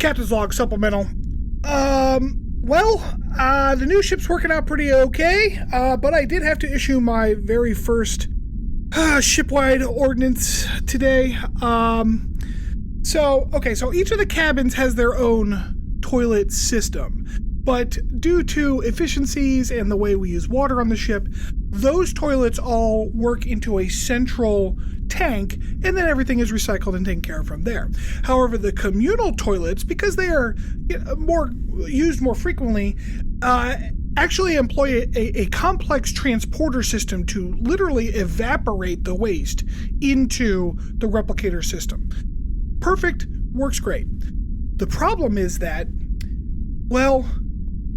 Captain's Log Supplemental. The new ship's working out pretty okay, but I did have to issue my very first shipwide ordinance today. So each of the cabins has their own toilet system, but due to efficiencies and the way we use water on the ship, those toilets all work into a central tank, and then everything is recycled and taken care of from there. However, the communal toilets, because they are used more frequently, actually employ a complex transporter system to literally evaporate the waste into the replicator system. Perfect, works great. The problem is that,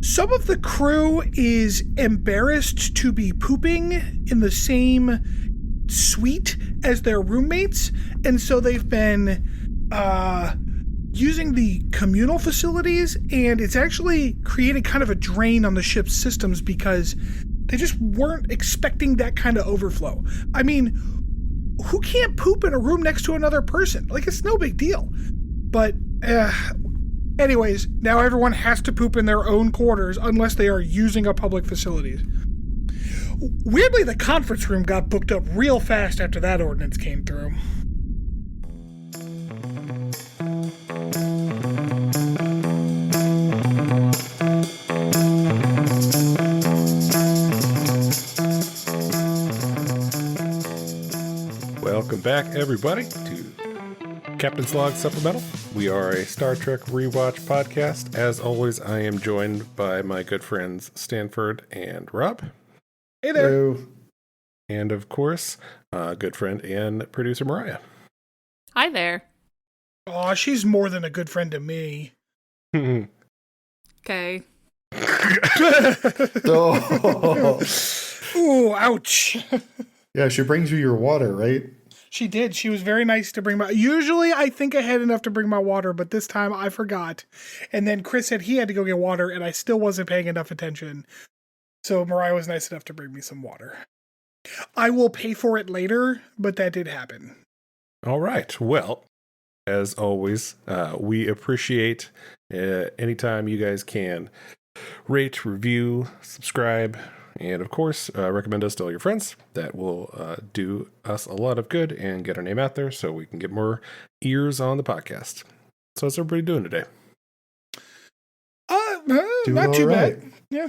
some of the crew is embarrassed to be pooping in the same suite as their roommates, and so they've been using the communal facilities, and it's actually created kind of a drain on the ship's systems because they just weren't expecting that kind of overflow. I mean, who can't poop in a room next to another person? Like, it's no big deal. But anyways, now everyone has to poop in their own quarters unless they are using a public facilities. Weirdly, the conference room got booked up real fast after that ordinance came through. Welcome back, everybody, to Captain's Log Supplemental. We are a Star Trek rewatch podcast. As always, I am joined by my good friends Stanford and Rob. Hey there. Hello. And of course, good friend and producer Mariah. Hi there. Aw, she's more than a good friend to me. Okay. Oh. Ooh, ouch. Yeah, she brings you your water, right? She did. She was very nice to bring my... Usually, I think I had enough to bring my water, but this time I forgot. And then Chris said he had to go get water, and I still wasn't paying enough attention. So Mariah was nice enough to bring me some water. I will pay for it later, but that did happen. All right. Well, as always, we appreciate anytime you guys can rate, review, subscribe, and of course, recommend us to all your friends. That will do us a lot of good and get our name out there so we can get more ears on the podcast. So how's everybody doing today? Not too right. bad. Yeah.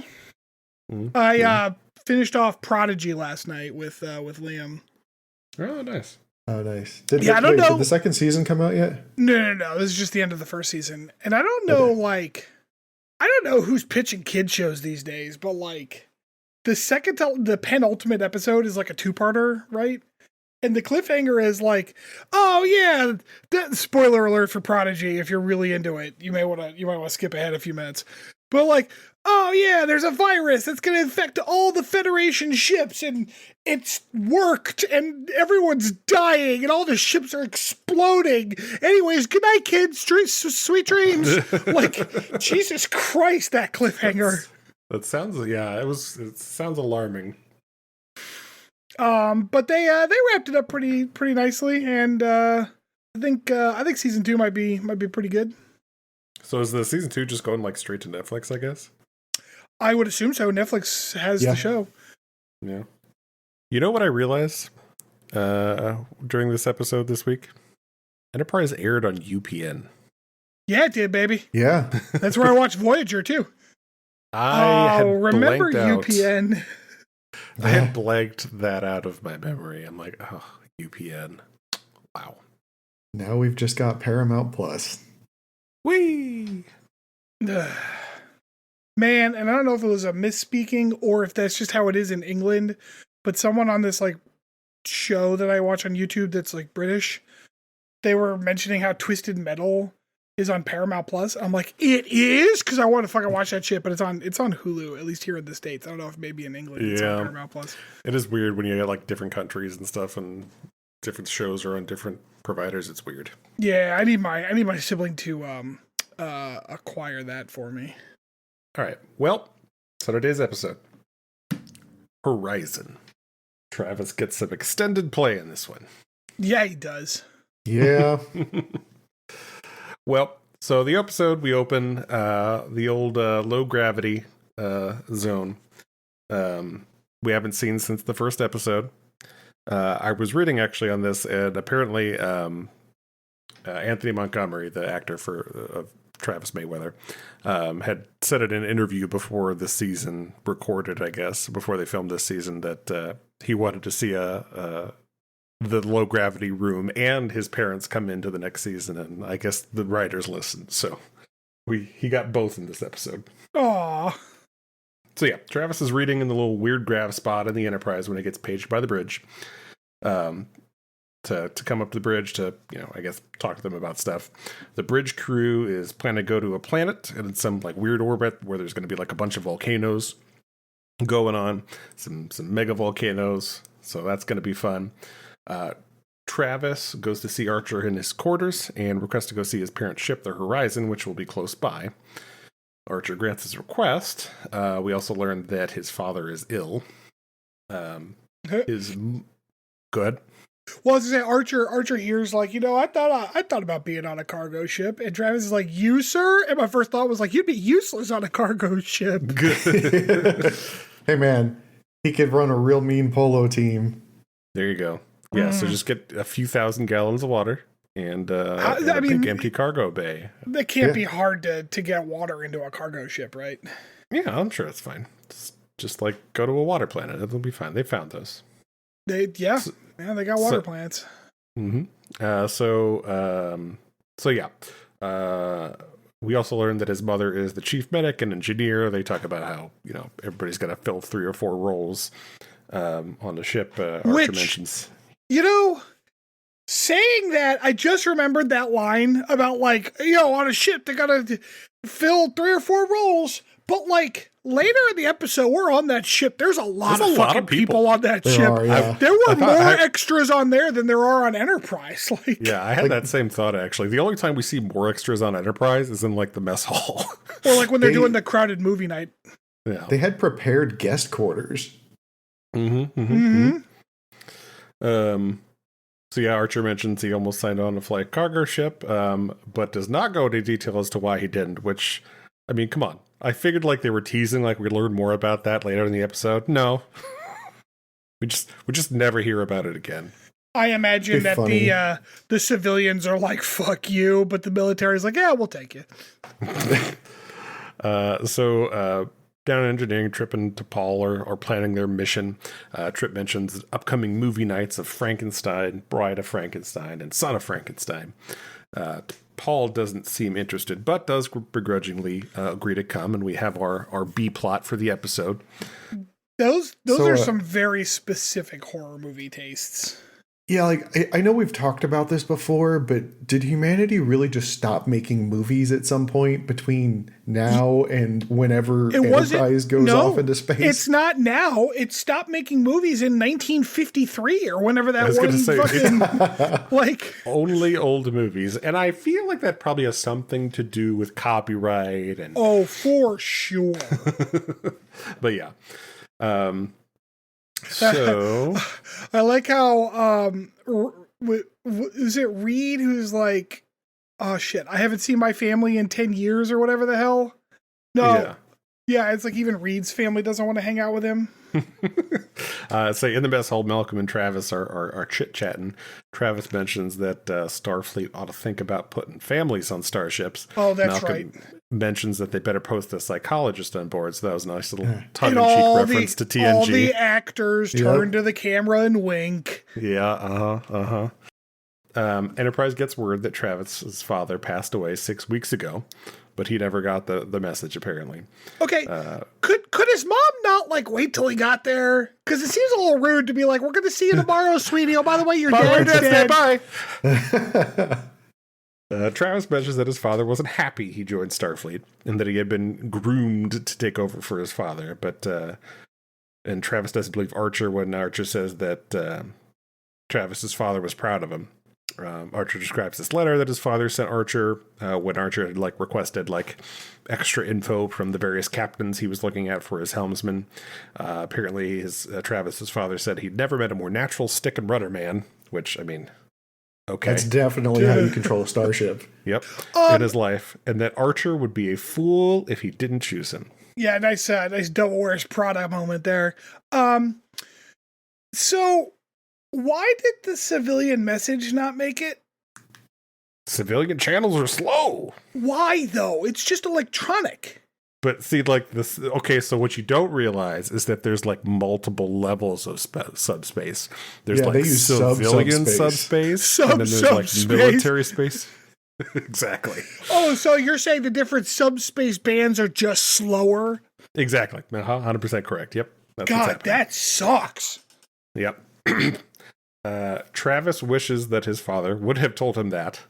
Mm-hmm. I finished off Prodigy last night with Liam. Oh, nice. Oh, nice. I don't know. Did the second season come out yet? No. This is just the end of the first season. And I don't know, I don't know who's pitching kid shows these days, but the penultimate episode is like a two-parter, right? And the cliffhanger is like, oh yeah, spoiler alert for Prodigy. If you're really into it, you might want to skip ahead a few minutes. But oh yeah, there's a virus that's going to infect all the Federation ships, and it's worked, and everyone's dying, and all the ships are exploding. Anyways, good night, kids. Sweet dreams. Jesus Christ, that cliffhanger. That sounds, it sounds alarming. But they wrapped it up pretty nicely, and I think season 2 might be pretty good. So is the season 2 just going straight to Netflix, I guess? I would assume so. Netflix has the show. Yeah. You know what I realized during this episode this week? Enterprise aired on UPN. Yeah, it did, baby. Yeah. That's where I watched Voyager too. I had remember blanked UPN. out. I had blanked that out of my memory. I'm like, oh, UPN. Wow. Now we've just got Paramount Plus. Whee! Man, and I don't know if it was a misspeaking or if that's just how it is in England, but someone on this show that I watch on YouTube that's British, they were mentioning how Twisted Metal is on Paramount Plus. I'm like, it is? Because I want to fucking watch that shit, but it's on Hulu, at least here in the States. I don't know if maybe in England it's on Paramount Plus. It is weird when you get different countries and stuff, and different shows are on different providers. It's weird. Yeah, I need my sibling to acquire that for me. All right. Well, so today's episode, Horizon. Travis gets some extended play in this one. Yeah, he does. Yeah. Well, So the episode, we open the old low gravity zone. We haven't seen since the first episode. I was reading actually on this, and apparently Anthony Montgomery, the actor for Travis Mayweather, had said in an interview before the season recorded, I guess, before they filmed this season, that he wanted to see the low gravity room and his parents come into the next season, and I guess the writers listened, so he got both in this episode. Aww. So yeah, Travis is reading in the little weird grav spot in the Enterprise when he gets paged by the bridge. To come up to the bridge to, I guess, talk to them about stuff. The bridge crew is planning to go to a planet and in some like weird orbit where there's going to be like a bunch of volcanoes going on, some mega volcanoes. So that's going to be fun. Travis goes to see Archer in his quarters and requests to go see his parents' ship, the Horizon, which will be close by. Archer grants his request. We also learned that his father is ill. Good. Well, I was gonna say, Archer hears like, I thought about being on a cargo ship, and Travis is like, "You, sir?" And my first thought was like, "You'd be useless on a cargo ship." Hey, man, he could run a real mean polo team. There you go. Yeah, so just get a few thousand gallons of water and a big empty cargo bay. That can't be hard to get water into a cargo ship, right? Yeah, I'm sure it's fine. Just like go to a water planet. It'll be fine. They found those. They got water plants. Mm-hmm. We also learned that his mother is the chief medic and engineer. They talk about how, everybody's got to fill 3 or 4 roles on the ship. Archer mentions. Saying that, I just remembered that line about like, on a ship, they got to fill 3 or 4 roles. But like later in the episode, we're on that ship. There's a lot of people on that ship. There were more extras on there than there are on Enterprise. I had that same thought actually. The only time we see more extras on Enterprise is in like the mess hall, or like when they're doing the crowded movie night. Yeah, they had prepared guest quarters. So yeah, Archer mentions he almost signed on to fly a cargo ship, but does not go into detail as to why he didn't. Which, I mean, come on. I figured like they were teasing, like we'd learn more about that later in the episode. No, we just never hear about it again. I imagine that the civilians are like, "Fuck you," but the military's like, "Yeah, we'll take you." So down in engineering, Trip and T'Pol are planning their mission. Trip mentions upcoming movie nights of Frankenstein, Bride of Frankenstein, and Son of Frankenstein. Paul doesn't seem interested, but does begrudgingly agree to come, and we have our B plot for the episode. Those are some very specific horror movie tastes. Yeah, like I know we've talked about this before, but did humanity really just stop making movies at some point between now and whenever Enterprise goes off into space? It's not now. It stopped making movies in 1953 or whenever that was. Only old movies, and I feel like that probably has something to do with copyright and. Oh, for sure. But yeah. So I like how is it Reed who's like, oh shit, I haven't seen my family in 10 years or whatever the hell. No, yeah, it's like even Reed's family doesn't want to hang out with him. So in the mess hall, Malcolm and Travis are chit-chatting. Travis mentions that Starfleet ought to think about putting families on starships. Oh, that's Malcolm right. Mentions that they better post a psychologist on board, so that was a nice little tongue-in-cheek reference to TNG. All the actors turn to the camera and wink. Yeah, Enterprise gets word that Travis's father passed away 6 weeks ago, but he never got the message, apparently. Okay, could his mom not, like, wait till he got there? Because it seems a little rude to be like, we're going to see you tomorrow, sweetie. Oh, by the way, your dad's dead. Bye. Travis mentions that his father wasn't happy he joined Starfleet, and that he had been groomed to take over for his father, but and Travis doesn't believe Archer when Archer says that Travis's father was proud of him. Archer describes this letter that his father sent Archer when Archer had requested extra info from the various captains he was looking at for his helmsman. Apparently, Travis's father said he'd never met a more natural stick and rudder man, which, I mean, Okay. That's definitely how you control a starship. Yep. In his life. And that Archer would be a fool if he didn't choose him. Yeah, nice Devil Wears Prada moment there. So why did the civilian message not make it? Civilian channels are slow. Why though? It's just electronic. But see, like this. Okay, so what you don't realize is that there's like multiple levels of subspace. There's like civilian subspace, and then there's like military space. Exactly. Oh, so you're saying the different subspace bands are just slower? Exactly. 100% correct. Yep. That's God, that sucks. Yep. Travis wishes that his father would have told him that,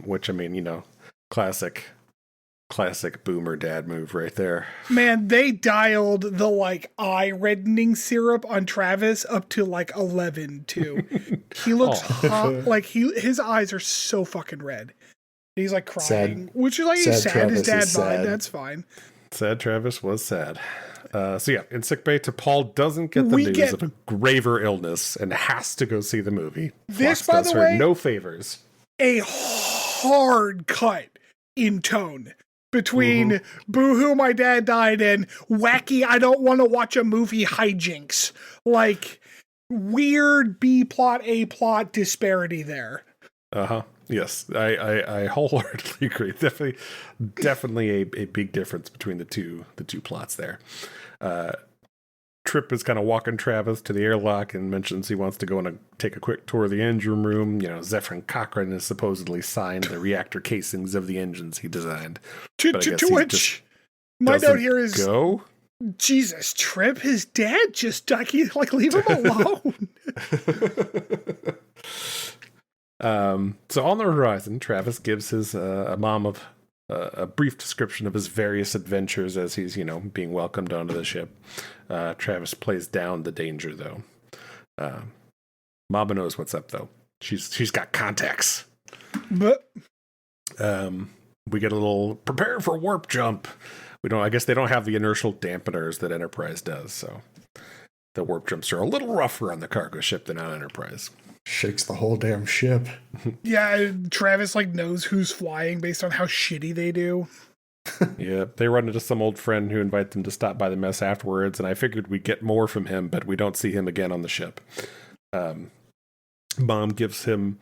which, I mean, classic boomer dad move right there. Man, they dialed the like eye reddening syrup on Travis up to like 11 too. He looks hot, like his eyes are so fucking red. He's like crying, which is like sad. His dad died. That's fine. Sad Travis was sad. So yeah, in sickbay, T'Pol doesn't get the news of a graver illness and has to go see the movie. This, Fox by does the her way, no favors. A hard cut in tone between "Boo-hoo, my dad died" and "wacky, I don't want to watch a movie hijinks." Like weird B plot, A plot disparity there. Yes, I wholeheartedly agree. Definitely a big difference between the two plots there. Trip is kind of walking Travis to the airlock and mentions he wants to go and take a quick tour of the engine room. Zephyrin Cochrane has supposedly signed the reactor casings of the engines he designed. To which my note here is go. Jesus, Trip, his dad just died. Leave him alone. So on the horizon, Travis gives his mom a brief description of his various adventures as he's, being welcomed onto the ship. Travis plays down the danger, though. Mama knows what's up, though. She's got contacts. But we get a little prepare for warp jump. I guess they don't have the inertial dampeners that Enterprise does, so the warp jumps are a little rougher on the cargo ship than on Enterprise. Shakes the whole damn ship. Yeah, Travis knows who's flying based on how shitty they do. Yeah, they run into some old friend who invites them to stop by the mess afterwards, and I figured we'd get more from him, but we don't see him again on the ship. Mom gives him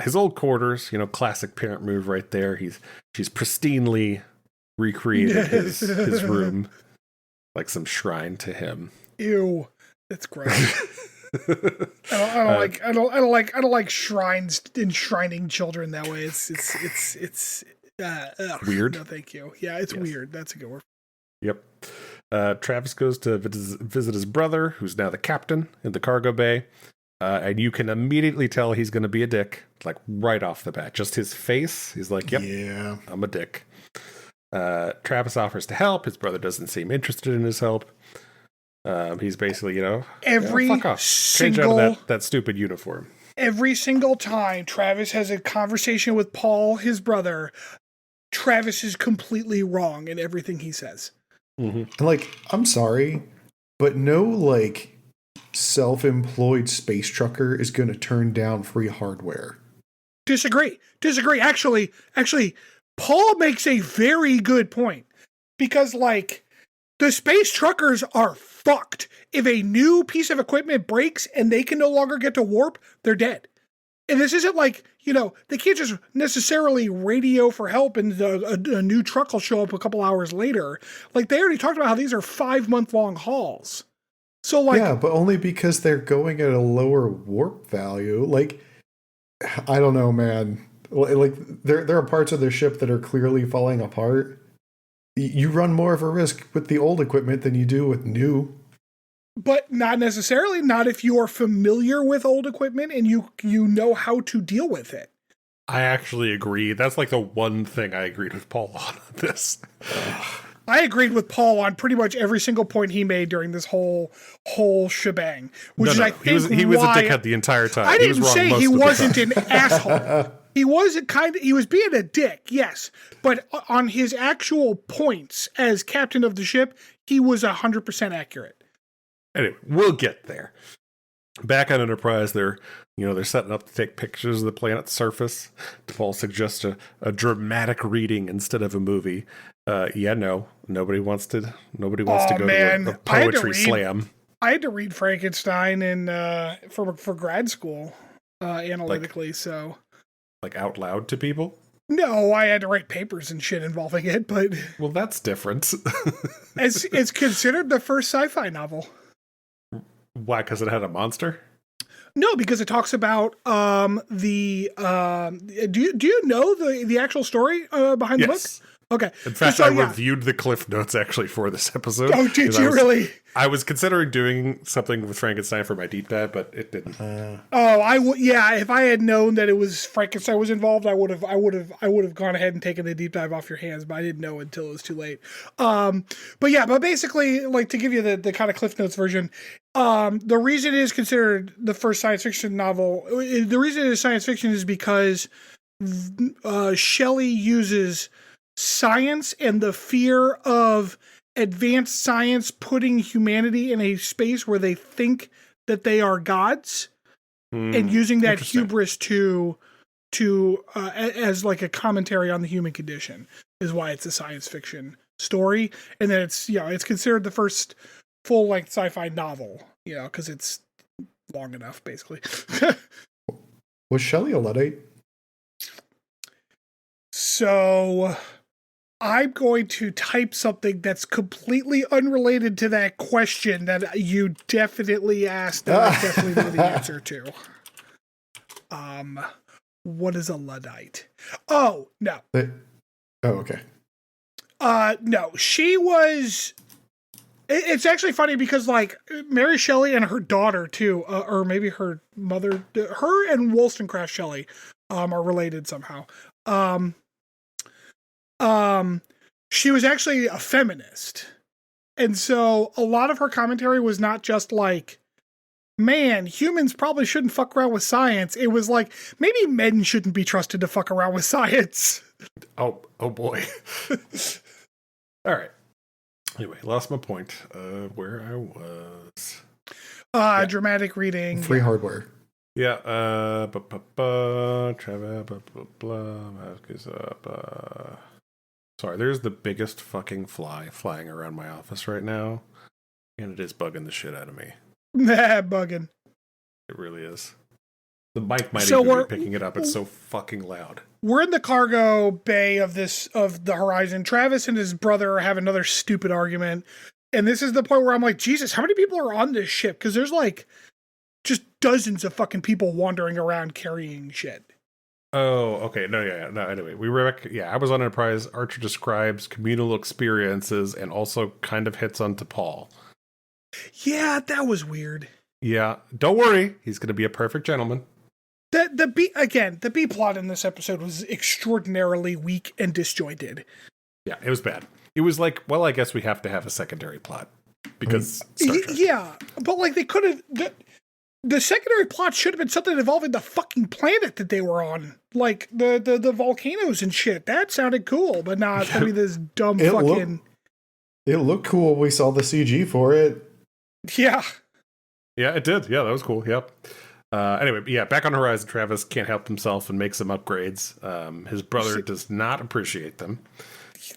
his old quarters, classic parent move right there. She's pristinely recreated his room, like some shrine to him. Ew, that's gross. I don't like shrines enshrining children that way. It's weird. No, thank you. Yeah, it's weird. That's a good word. Yep. Travis goes to visit his brother, who's now the captain in the cargo bay, and you can immediately tell he's going to be a dick, like right off the bat. Just his face, he's like, "Yep, yeah, I'm a dick." Travis offers to help. His brother doesn't seem interested in his help. He's basically, fuck off. Change out of that stupid uniform. Every single time Travis has a conversation with Paul, his brother, Travis is completely wrong in everything he says. Mm-hmm. I'm sorry, but no, self-employed space trucker is going to turn down free hardware. Disagree. Actually, Paul makes a very good point. Because, the space truckers are fucked. If a new piece of equipment breaks and they can no longer get to warp, they're dead. And this isn't they can't just necessarily radio for help and a new truck will show up a couple hours later. They already talked about how these are 5-month-long hauls. So yeah, but only because they're going at a lower warp value. I don't know, man. There are parts of the ship that are clearly falling apart. You run more of a risk with the old equipment than you do with new. But not necessarily. Not if you are familiar with old equipment and you know how to deal with it. I actually agree. That's the one thing I agreed with Paul on this. I agreed with Paul on pretty much every single point he made during this whole shebang. Which is, I think, he was a dickhead the entire time. I didn't say he wasn't an asshole. He was being a dick, yes. But on his actual points as captain of the ship, he was 100% accurate. Anyway, we'll get there. back on Enterprise, they're setting up to take pictures of the planet's surface. T'Pol suggests a dramatic reading instead of a movie. No, nobody wants to go to a poetry slam. I had to read Frankenstein for grad school analytically. So like out loud to people. No, I had to write papers and shit involving it, but well, that's different. it's considered the first sci-fi novel. Why? Because it had a monster? No, because it talks about the. Do you know the actual story behind the book? Okay. In fact, I reviewed the Cliff Notes actually for this episode. Oh, did you really? I was considering doing something with Frankenstein for my deep dive, but it didn't. If I had known that it was Frankenstein was involved, I would have gone ahead and taken the deep dive off your hands, but I didn't know until it was too late. But basically, like, to give you the kind of Cliff Notes version, the reason it is considered the first science fiction novel, the reason it is science fiction is because Shelley uses science and the fear of advanced science putting humanity in a space where they think that they are gods and using that hubris to as like a commentary on the human condition is why it's a science fiction story. And then it's considered the first full-length sci-fi novel, because it's long enough, basically. Was Shelley a Luddite? So I'm going to type something that's completely unrelated to that question that you definitely asked that I definitely know the answer to. What is a Luddite? Oh, no. Okay. No, she was... It's actually funny because, like, Mary Shelley and her daughter, too, or maybe her mother, her and Wollstonecraft Shelley are related somehow. She was actually a feminist. And so a lot of her commentary was not just like, man, humans probably shouldn't fuck around with science. It was like, maybe men shouldn't be trusted to fuck around with science. Oh boy. All right. Anyway, lost my point where I was. Dramatic reading. Free hardware. Yeah. Trevor, is up. Sorry, there's the biggest fucking fly flying around my office right now, and it is bugging the shit out of me. Bugging. It really is. The mic might even be picking it up. It's so fucking loud. We're in the cargo bay of the Horizon. Travis and his brother have another stupid argument. And this is the point where I'm like, Jesus, how many people are on this ship? Because there's like just dozens of fucking people wandering around carrying shit. Oh, okay. No, anyway, I was on Enterprise. Archer describes communal experiences and also kind of hits on T'Pol. Yeah, that was weird. Yeah, don't worry. He's going to be a perfect gentleman. The B plot in this episode was extraordinarily weak and disjointed. Yeah, it was bad. It was like, well, I guess we have to have a secondary plot because Star Trek. Yeah, but like they could have the secondary plot should have been something involving the fucking planet that they were on, like the volcanoes and shit. That sounded cool, but nah, it's gonna be this dumb fucking. It looked cool when we saw the CG for it. Yeah. Yeah, it did. Yeah, that was cool. Yep. Anyway, yeah, back on Horizon, Travis can't help himself and makes some upgrades. His brother does not appreciate them.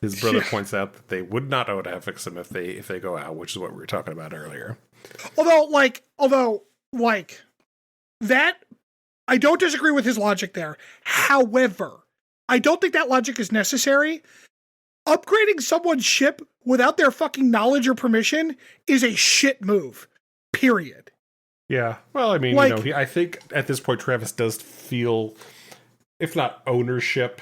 His brother points out that they would not owe to fix them if they go out, which is what we were talking about earlier. Although that, I don't disagree with his logic there. However, I don't think that logic is necessary. Upgrading someone's ship without their fucking knowledge or permission is a shit move. Period. Yeah. Well, I mean, I think at this point Travis does feel, if not ownership,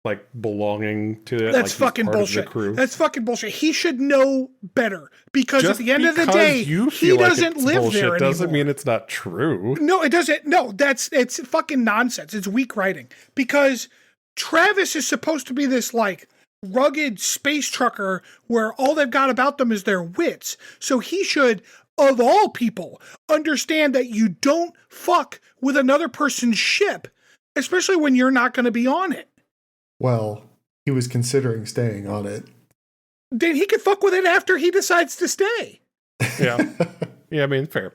like belonging to it. That's like fucking bullshit. That's fucking bullshit. He should know better because at the end of the day, he doesn't live there anymore. Doesn't mean it's not true. No, it doesn't. No, it's fucking nonsense. It's weak writing because Travis is supposed to be this like rugged space trucker where all they've got about them is their wits. So he should, of all people, understand that you don't fuck with another person's ship, especially when you're not going to be on it. Well, he was considering staying on it. Then he could fuck with it after he decides to stay. Yeah. Yeah, I mean, fair.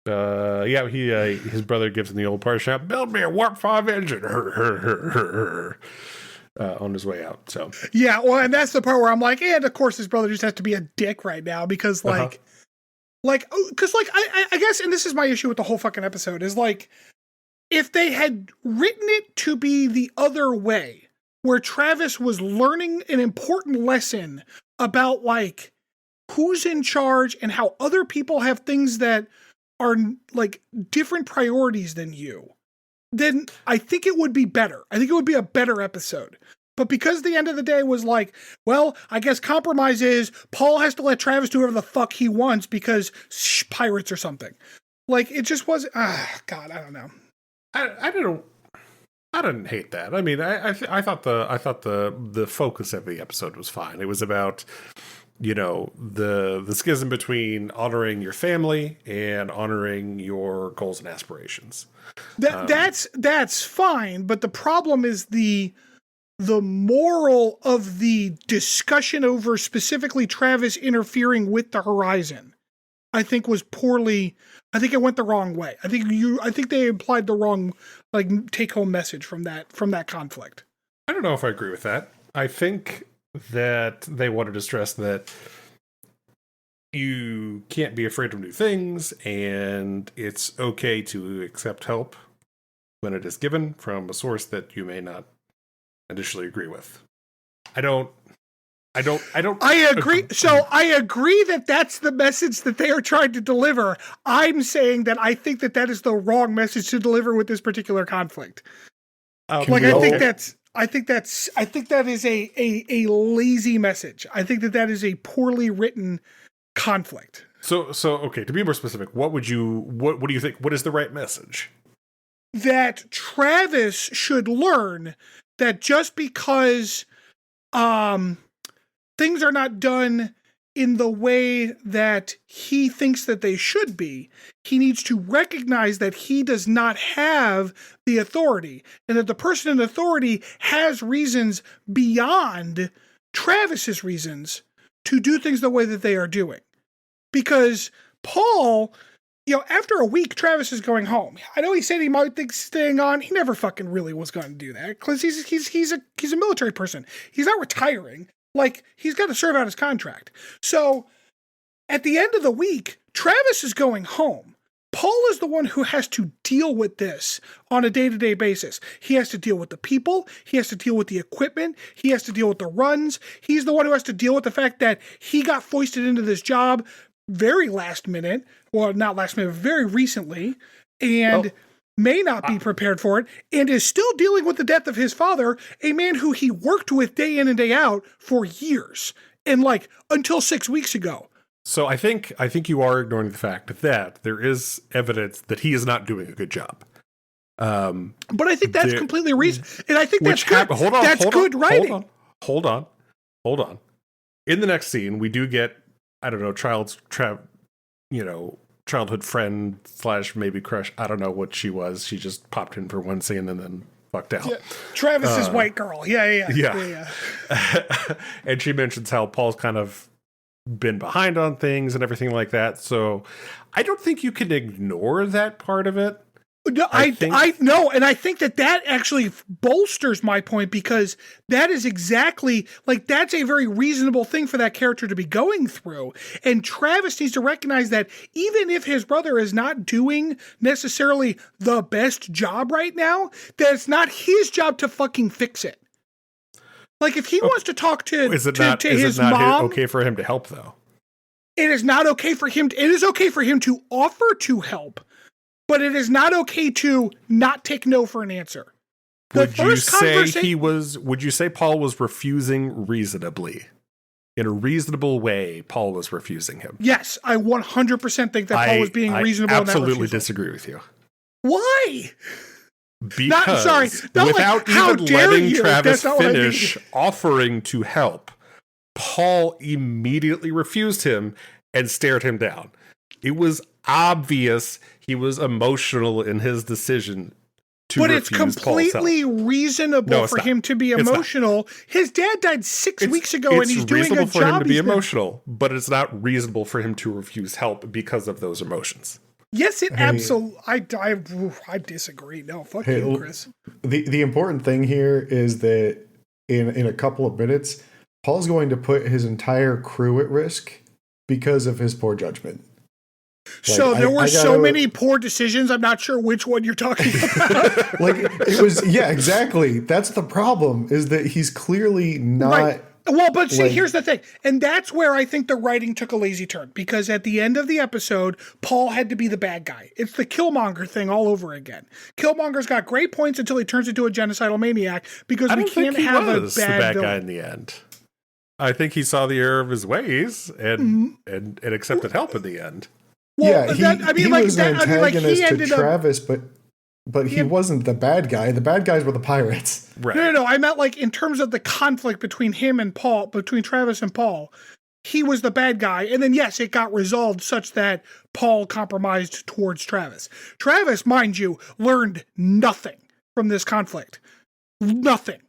Yeah, his brother gives him the old party shop, build me a Warp 5 engine on his way out. So yeah, well, and that's the part where I'm like, and of course his brother just has to be a dick right now because I guess, and this is my issue with the whole fucking episode, is like, if they had written it to be the other way, where Travis was learning an important lesson about like who's in charge and how other people have things that are like different priorities than you, then I think it would be better. I think it would be a better episode. But because the end of the day was like, well, I guess compromise is Paul has to let Travis do whatever the fuck he wants because pirates or something. Like, it just was, God, I don't know. I didn't hate that. I mean, I thought the focus of the episode was fine. It was about, you know, the schism between honoring your family and honoring your goals and aspirations. That's fine, but the problem is the moral of the discussion over specifically Travis interfering with the Horizon, I think was poorly. I think it went the wrong way. I think they implied the wrong like take home message from that conflict. I don't know if I agree with that. I think that they wanted to stress that you can't be afraid of new things, and it's okay to accept help when it is given from a source that you may not initially agree with. I agree. So I agree that that's the message that they are trying to deliver. I'm saying that I think that is the wrong message to deliver with this particular conflict. I think that is a lazy message. I think that is a poorly written conflict. So okay, to be more specific, what do you think? What is the right message? That Travis should learn that just because things are not done in the way that he thinks that they should be, he needs to recognize that he does not have the authority, and that the person in authority has reasons beyond Travis's reasons to do things the way that they are doing. Because Paul, you know, after a week, Travis is going home. I know he said he might think staying on. He never fucking really was going to do that because he's a military person. He's not retiring. Like, he's got to serve out his contract. So at the end of the week, Travis is going home. Paul is the one who has to deal with this on a day-to-day basis. He has to deal with the people. He has to deal with the equipment. He has to deal with the runs. He's the one who has to deal with the fact that he got foisted into this job very last minute, well, not last minute, very recently, and may not be prepared for it, and is still dealing with the death of his father, a man who he worked with day in and day out for years, and like until 6 weeks ago. So I think you are ignoring the fact that there is evidence that he is not doing a good job. But I think that's completely reason, and I think that's good. That's good writing. Hold on. In the next scene, we do get, I don't know, childhood friend / maybe crush. I don't know what she was. She just popped in for one scene and then fucked out. Yeah. Travis's white girl. Yeah. And she mentions how Paul's kind of been behind on things and everything like that. So I don't think you can ignore that part of it. No, I know, and I think that actually bolsters my point, because that is exactly, like, that's a very reasonable thing for that character to be going through. And Travis needs to recognize that even if his brother is not doing necessarily the best job right now, that it's not his job to fucking fix it. Like, if he wants to talk to his mom, okay for him to help, though? It is not okay for him. It is okay for him to offer to help. But it is not okay to not take no for an answer. Would you say Paul was refusing reasonably? In a reasonable way, Paul was refusing him. Yes, I 100% think that Paul was being reasonable. I absolutely disagree with you. Why? Because without even letting Travis finish offering to help, Paul immediately refused him and stared him down. It was obvious he was emotional in his decision to refuse Paul's help. But it's completely reasonable for him to be emotional. His dad died 6 weeks ago, and he's doing a job. It's reasonable for him to be emotional, but it's not reasonable for him to refuse help because of those emotions. Yes, it absolutely. I disagree. No, fuck you, Chris. The important thing here is that in a couple of minutes, Paul's going to put his entire crew at risk because of his poor judgment. So there were so many poor decisions. I'm not sure which one you're talking about. Exactly. That's the problem, is that he's clearly not. Right. Well, but see, here's the thing. And that's where I think the writing took a lazy turn, because at the end of the episode, Paul had to be the bad guy. It's the Killmonger thing all over again. Killmonger's got great points until he turns into a genocidal maniac, because we can't have a bad guy in the end. I think he saw the error of his ways and accepted help in the end. Well, he was an antagonist to Travis, but he wasn't the bad guy. The bad guys were the pirates. Right. No. I meant like in terms of the conflict between him and Paul, between Travis and Paul, he was the bad guy. And then, yes, it got resolved such that Paul compromised towards Travis. Travis, mind you, learned nothing from this conflict. Nothing.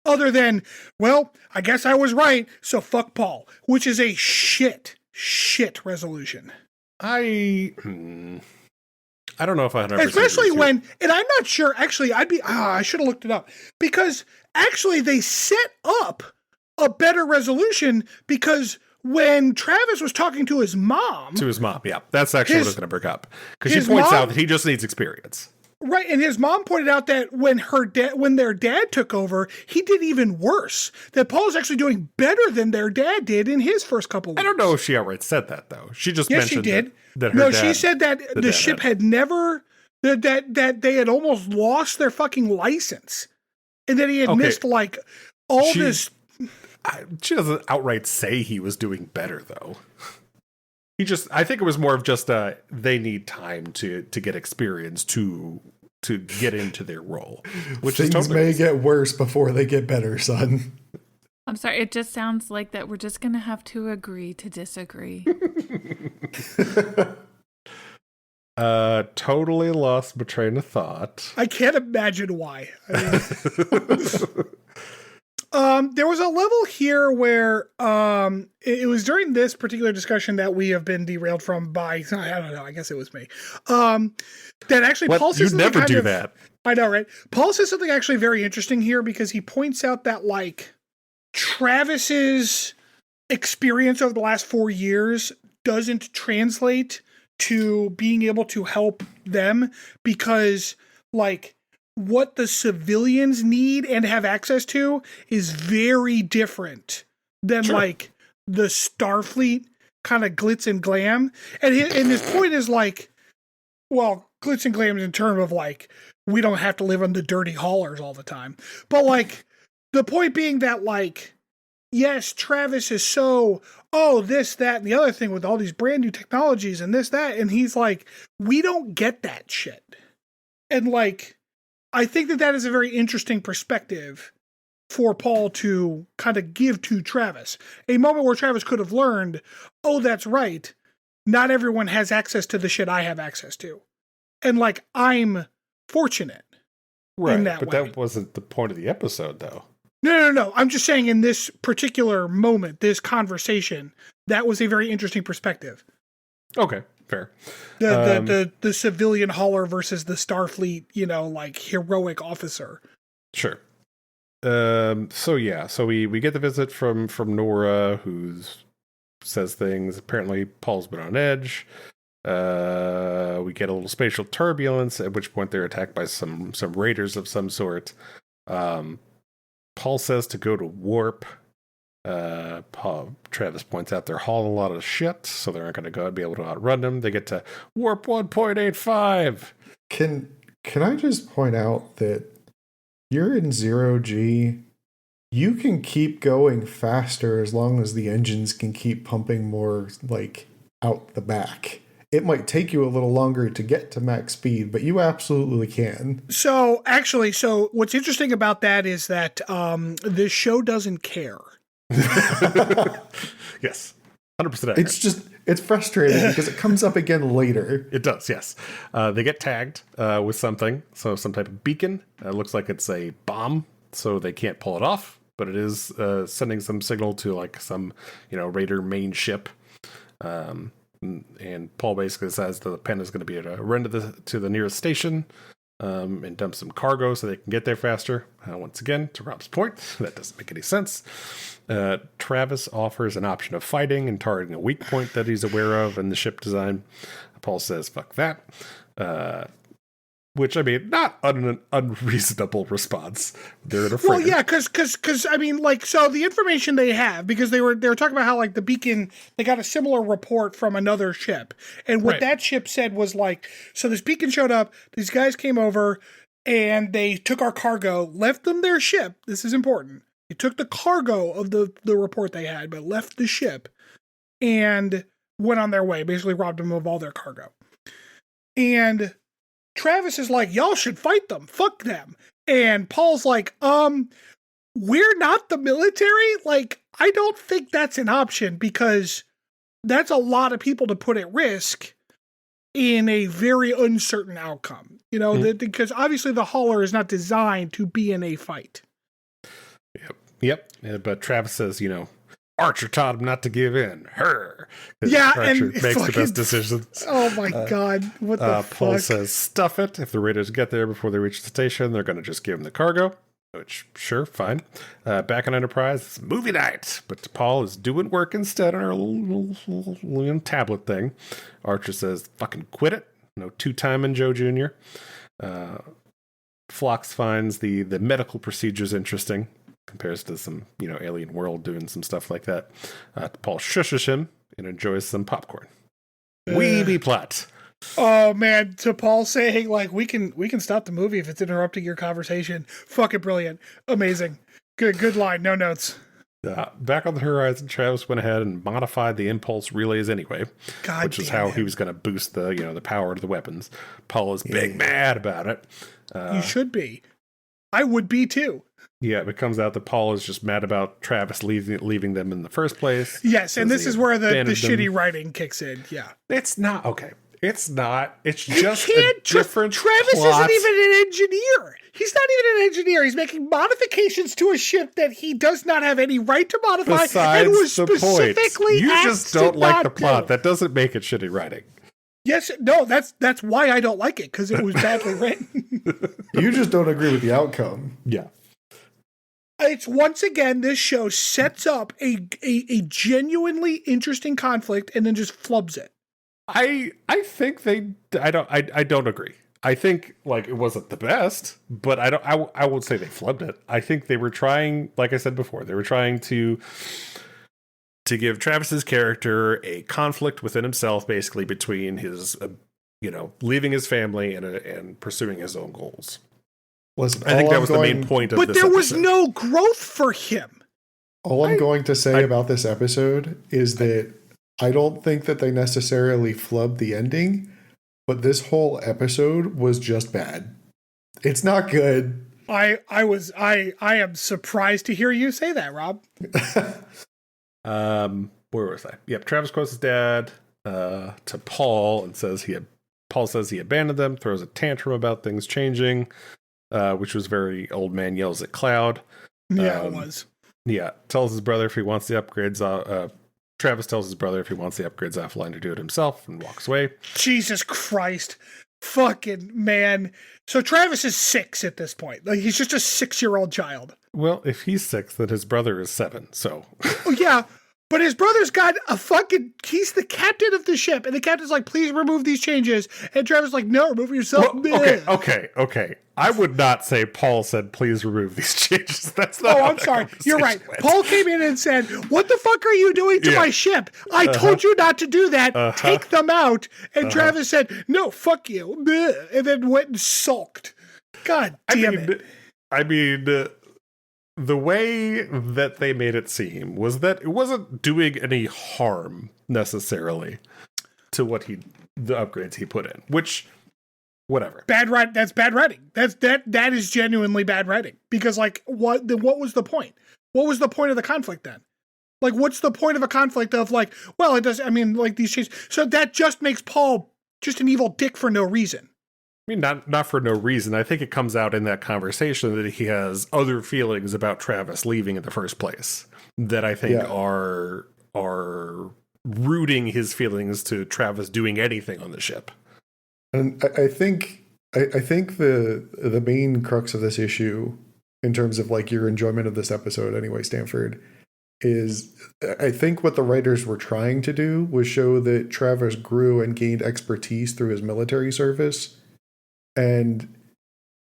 Other than, well, I guess I was right, so fuck Paul. Which is a shit resolution. I don't know if I 100%. Especially when, and I'm not sure, actually, I should have looked it up. Because actually they set up a better resolution, because when Travis was talking to his mom. Yeah. That's actually what I was going to bring up. Because she points out that he just needs experience. Right, and his mom pointed out that when their dad took over, he did even worse. That Paul's actually doing better than their dad did in his first couple weeks. I don't know if she outright said that, though. She just mentioned she did. That her dad, she said that the ship had never, that they had almost lost their fucking license. And that he had missed like all this. She doesn't outright say he was doing better, though. I think it was more of just they need time to get experience to get into their role. Which things may get worse before they get better, son. I'm sorry, it just sounds like that we're just gonna have to agree to disagree. Totally lost my train of thought. I can't imagine why. There was a level here where it was during this particular discussion that we have been derailed from by, I don't know, I guess it was me. That actually Paul says something never do that. I know, right? Paul says something actually very interesting here, because he points out that like Travis's experience over the last 4 years doesn't translate to being able to help them, because like what the civilians need and have access to is very different than like the Starfleet kind of glitz and glam. And his point is like, well, glitz and glam is in terms of like, we don't have to live on the dirty haulers all the time. But like, the point being that like, yes, Travis is so, this, that, and the other thing with all these brand new technologies and this, that. And he's like, we don't get that shit. And like, I think that is a very interesting perspective for Paul to kind of give to Travis. A moment where Travis could have learned, that's right, not everyone has access to the shit I have access to. And like, I'm fortunate in that way. That wasn't the point of the episode, though. No. I'm just saying in this particular moment, this conversation, that was a very interesting perspective. Okay. Fair. The civilian hauler versus the Starfleet, like heroic officer. Sure. So we get the visit from Nora, who says things. Apparently, Paul's been on edge. We get a little spatial turbulence, at which point they're attacked by some raiders of some sort. Paul says to go to warp. Travis points out they're hauling a lot of shit, so they aren't going to go and be able to outrun them. They get to warp 1.85. Can I just point out that you're in 0G? You can keep going faster as long as the engines can keep pumping more like out the back. It might take you a little longer to get to max speed, but you absolutely can. So what's interesting about that is that this show doesn't care. Yes, 100% accurate. It's frustrating because it comes up again later. It does, yes. They get tagged with something, so some type of beacon. It looks like it's a bomb, so they can't pull it off, but it is sending some signal to like some raider main ship. And Paul basically says that the pen is going to be able to run to the nearest station and dump some cargo so they can get there faster. Once again, to Rob's point, that doesn't make any sense. Travis offers an option of fighting and targeting a weak point that he's aware of in the ship design. Paul says, fuck that. Which, I mean, not an unreasonable response. They're afraid. Well, yeah, because I mean, like, so the information they have, because they were talking about how, like, the beacon, they got a similar report from another ship. And what that ship said was, like, so this beacon showed up, these guys came over, and they took our cargo, left them their ship. This is important. They took the cargo of the report they had, but left the ship and went on their way, basically robbed them of all their cargo. And Travis is like, y'all should fight them. Fuck them. And Paul's like, we're not the military. Like, I don't think that's an option because that's a lot of people to put at risk in a very uncertain outcome. You know, because obviously the hauler is not designed to be in a fight. Yep. But Travis says, you know, Archer taught him not to give in. Yeah, Archer and makes the best decisions. Oh my God. What the fuck? Paul says, stuff it. If the raiders get there before they reach the station, they're going to just give him the cargo. Which, sure, fine. Back on Enterprise, it's movie night. But Paul is doing work instead on our little tablet thing. Archer says, fucking quit it. No two-timing Joe Jr. Phlox finds the medical procedures interesting. Compares to some, you know, alien world doing some stuff like that. Paul shushes him and enjoys some popcorn. Weeby plot. Oh man, to Paul saying like we can stop the movie if it's interrupting your conversation. Fucking brilliant, amazing, good line. No notes. Back on the horizon, Travis went ahead and modified the impulse relays anyway, which is how he was going to boost the power of the weapons. Paul is big mad about it. You should be. I would be too. Yeah, it comes out that Paul is just mad about Travis leaving them in the first place. Yes, and this is where the shitty writing kicks in. Yeah. It's not, okay. It's not. It's just different Travis isn't even an engineer. He's not even an engineer. He's making modifications to a ship that he does not have any right to modify. Besides and was the specifically point. You just don't like the plot. Do. That doesn't make it shitty writing. Yes, no, that's why I don't like it, because it was badly written. You just don't agree with the outcome. Yeah. It's once again, this show sets up a genuinely interesting conflict and then just flubs it. I think I don't agree. I think like it wasn't the best, but I won't say they flubbed it. I think they were trying, like I said before, they were trying to give Travis's character a conflict within himself, basically between his leaving his family and pursuing his own goals. Listen, I think that was the main point of this episode. But there was no growth for him. All I'm going to say about this episode is that I don't think that they necessarily flubbed the ending, but this whole episode was just bad. It's not good. I am surprised to hear you say that, Rob. Where was I? Yep, Travis quotes his dad to Paul and says Paul says he abandoned them, throws a tantrum about things changing. Which was very old man yells at cloud. Yeah, it was. Yeah, tells his brother if he wants the upgrades. Travis tells his brother if he wants the upgrades offline to do it himself and walks away. Jesus Christ. Fucking man. So Travis is 6 at this point. Like, he's just a 6-year-old child. Well, if he's 6, then his brother is 7, so. Oh, yeah. But his brother's got he's the captain of the ship. And the captain's like, please remove these changes. And Travis is like, no, remove yourself. Well, okay. I would not say Paul said, please remove these changes. That's not. Oh, I'm sorry. You're right. Paul came in and said, what the fuck are you doing to my ship? I told you not to do that. Take them out. And Travis said, no, fuck you. And then went and sulked. God damn it. I mean, the way that they made it seem was that it wasn't doing any harm necessarily to the upgrades he put in, which, whatever. That's bad writing. That is genuinely bad writing, because like what was the point? What was the point of the conflict then? Like, what's the point of a conflict of like, well, it does. I mean, like these changes. So that just makes Paul just an evil dick for no reason. I mean, not for no reason. I think it comes out in that conversation that he has other feelings about Travis leaving in the first place that I think are rooting his feelings to Travis doing anything on the ship. And I think the main crux of this issue, in terms of like your enjoyment of this episode anyway, Stanford, is I think what the writers were trying to do was show that Travis grew and gained expertise through his military service. And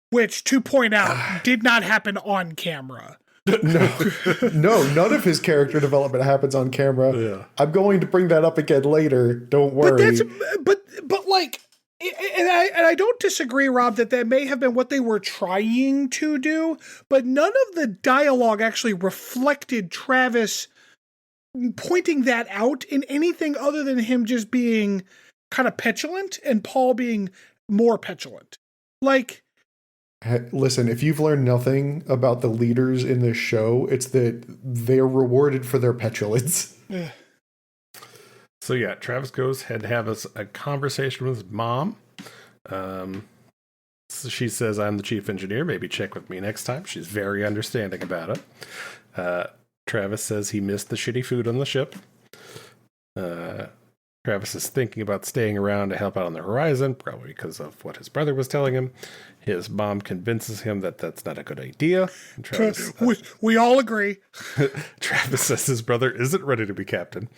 which, to point out, did not happen on camera. No, none of his character development happens on camera. Yeah. I'm going to bring that up again later. Don't worry. But like, and I don't disagree, Rob, that may have been what they were trying to do, but none of the dialogue actually reflected Travis pointing that out in anything other than him just being kind of petulant and Paul being more petulant. Like, listen, if you've learned nothing about the leaders in this show, it's that they're rewarded for their petulance. So yeah, Travis goes ahead and have a conversation with his mom. So she says, I'm the chief engineer. Maybe check with me next time. She's very understanding about it. Travis says he missed the shitty food on the ship. Travis is thinking about staying around to help out on the horizon, probably because of what his brother was telling him. His mom convinces him that that's not a good idea. Travis, we all agree. Travis says his brother isn't ready to be captain.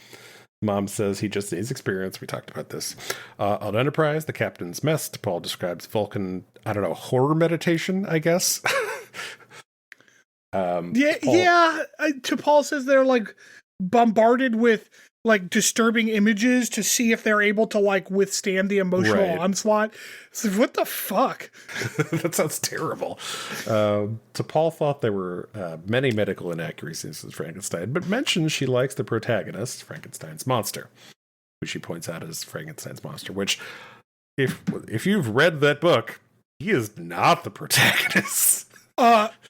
Mom says he just needs experience. We talked about this. On Enterprise, the captain's messed. Paul describes Vulcan, horror meditation, I guess. Paul says they're like bombarded with like disturbing images to see if they're able to like withstand the emotional onslaught. So what the fuck? That sounds terrible. So Paul thought there were many medical inaccuracies with Frankenstein, but mentions she likes the protagonist, Frankenstein's monster, which she points out as Frankenstein's monster, which if you've read that book, he is not the protagonist.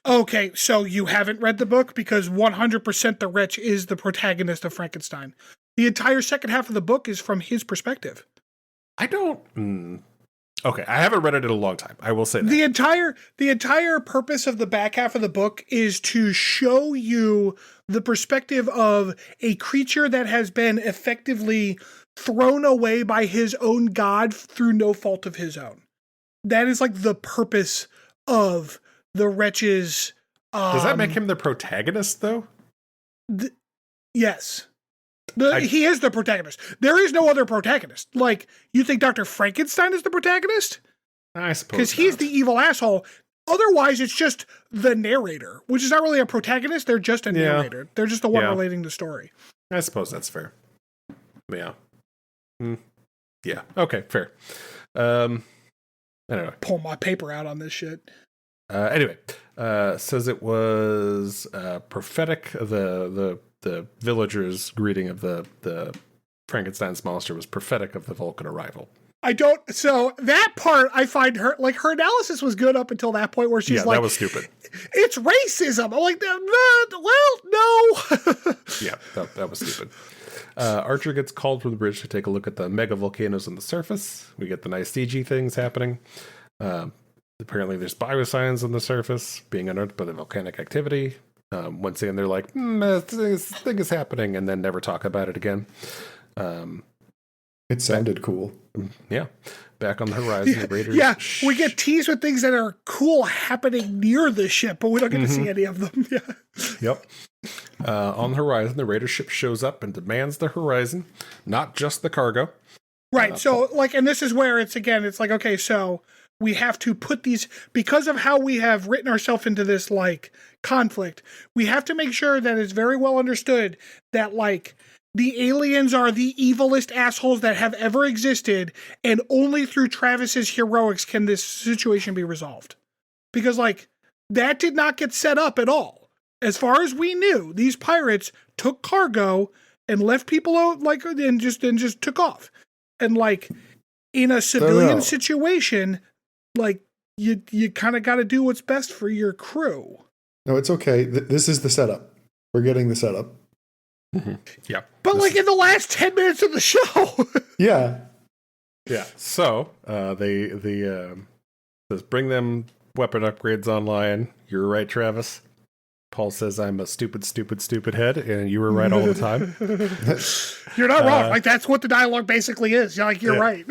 Okay, so you haven't read the book, because 100% the wretch is the protagonist of Frankenstein. The entire second half of the book is from his perspective. I don't... Okay, I haven't read it in a long time. I will say that. The entire purpose of the back half of the book is to show you the perspective of a creature that has been effectively thrown away by his own god through no fault of his own. That is like the purpose of the wretch's... Does that make him the protagonist, though? Yes. He is the protagonist. There is no other protagonist. Like, you think Dr. Frankenstein is the protagonist? I suppose because he's the evil asshole. Otherwise, it's just the narrator, which is not really a protagonist. They're just a narrator. They're just the one relating the story. I suppose that's fair. Yeah. Yeah. Okay, fair. Anyway. Pull my paper out on this shit. Anyway, says it was prophetic. The villagers' greeting of the Frankenstein's monster was prophetic of the Vulcan arrival. So that part, I find her analysis was good up until that point where she's like, that was stupid. It's racism. I'm like, no. Yeah, that was stupid. Archer gets called from the bridge to take a look at the mega volcanoes on the surface. We get the nice CG things happening. Apparently there's biosigns on the surface being unearthed by the volcanic activity. Once again, they're like, this thing is happening, and then never talk about it again. It sounded cool. Yeah. Back on the horizon, the Raiders... Yeah, we get teased with things that are cool happening near the ship, but we don't get to see any of them. Yeah. Yep. On the horizon, the Raider ship shows up and demands the horizon, not just the cargo. Right, so, and this is where it's like, okay, so we have to put these, because of how we have written ourselves into this, conflict, we have to make sure that it's very well understood that, the aliens are the evilest assholes that have ever existed, and only through Travis's heroics can this situation be resolved. Because, that did not get set up at all. As far as we knew, these pirates took cargo and left people out, and just took off. And, in a civilian situation, you kind of got to do what's best for your crew. No, it's okay. This is the setup. We're getting the setup. Mm-hmm. Yeah. But in the last 10 minutes of the show. Yeah. Yeah. So they says bring them weapon upgrades online. You're right, Travis. Paul says I'm a stupid head, and you were right all the time. You're not wrong. Like, that's what the dialogue basically is. You're right.